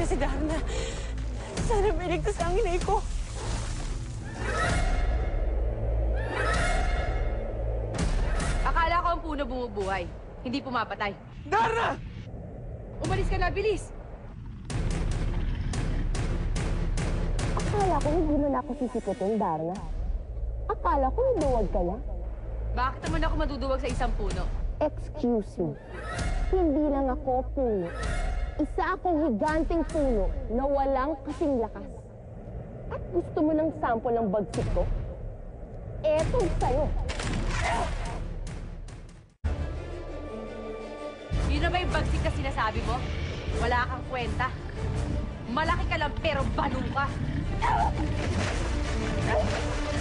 si Darna. Sana piligtas ang inay ko. Akala ko ang puno bumubuhay, hindi pumapatay. Darna! Umalis ka na, bilis! Akala ko hindi mo na ako sisiputin, Darna. Akala ko naduwag ka na. Bakit naman ako maduduwag sa isang puno? Excuse me. Hindi lang ako puno. Isa akong higanteng puno na walang kasing lakas. At gusto mo ng sample ng bagsik ko? Eto sa'yo. Yun na ba yung bagsik na sinasabi mo? Wala kang kwenta. Malaki ka lang pero balo ka.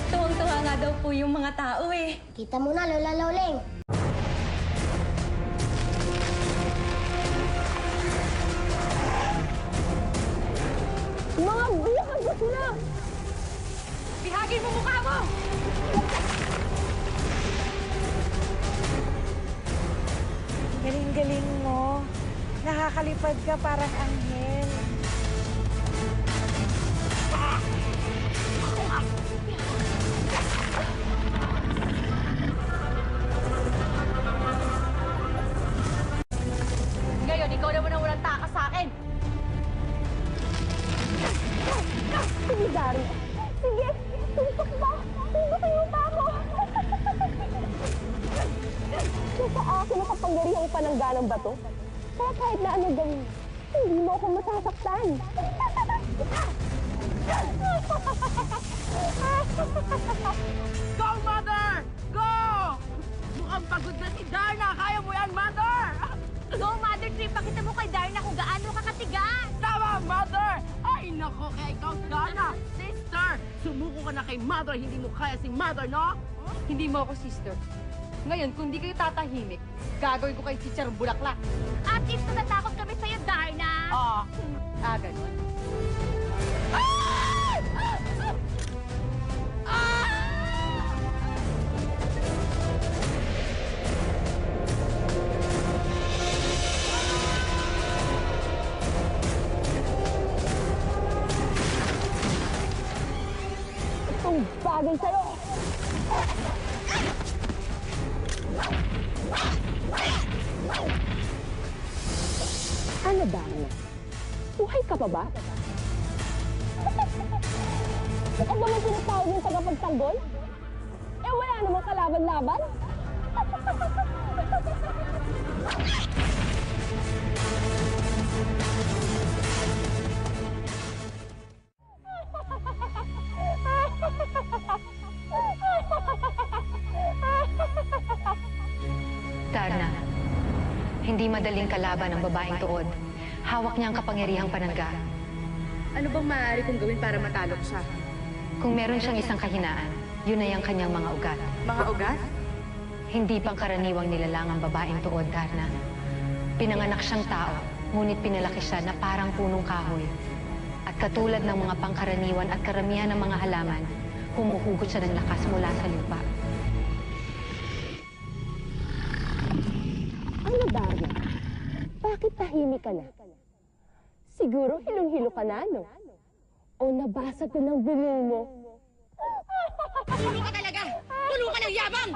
Tuwang-tuwa nga daw po yung mga tao eh. Kita mo na, Lola Loleng. Mga bihag na sila! Bihagin mo mukha mo! Galing-galing mo. Nakakalipad ka parang anghel. Ngayon, ikaw naman ang walang takas sa akin. Sige, Darna. Sige, tutok ba? Tutukin mo pa ako. Nasa akin ang kapangyarihang pananggalang bato. Kaya kahit na anong gawin, hindi mo ako masasaktan. Go, Mother! Go! Mukhang pagod na si Darna. Kaya mo yan, Mother! Go, Mother Tree! Pakita mo kay Darna kung gaano ka katigas! Tama, Mother! Ay, nako, kaya ikaw, Darna! Sister! Sumuko ka na kay Mother. Hindi mo kaya si Mother, no? Hindi mo ako sister. Ngayon, kung di kayo tatahimik, gagawin ko kay Teacher Bulaklak. At if natatakot kami sa'yo, Darna! Ganun. Itong bagay sa'yo. Ano, Darna? Buhay ka pa ba? Ano naman tinatawag yung tagapagtanggol? Eh, wala namang kalaban-laban. Darna, hindi madaling kalaban ang babaeng tuod. Hawak niya ang kapangyarihang panangga. Ano bang maaari kong gawin para matalo ko siya? Kung meron siyang isang kahinaan, yun ay ang kanyang mga ugat. Mga ugat? Hindi pangkaraniwang nilalang ang babaeng tuod, Darna. Pinanganak siyang tao, ngunit pinalaki siya na parang punong kahoy. At katulad ng mga pangkaraniwan at karamihan ng mga halaman, humuhugot siya ng lakas mula sa lupa. Ano, Darna? Bakit tahimik ka na? Siguro hilong-hilo ka na, no? O nabasa ko ng bibig mo? Puno ka talaga! Puno ka ng yabang!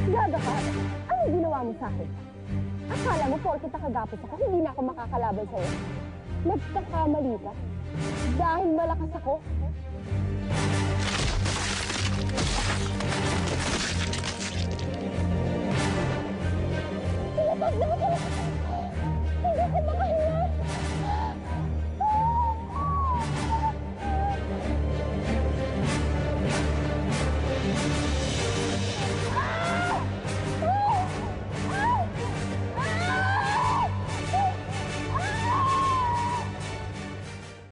Gaga ka? Ano ginawa mo sa akin? Akala mo porkit nakagapos ako, hindi na ako makakalaban sa'yo? Nagkakamali ka? Dahil malakas ako,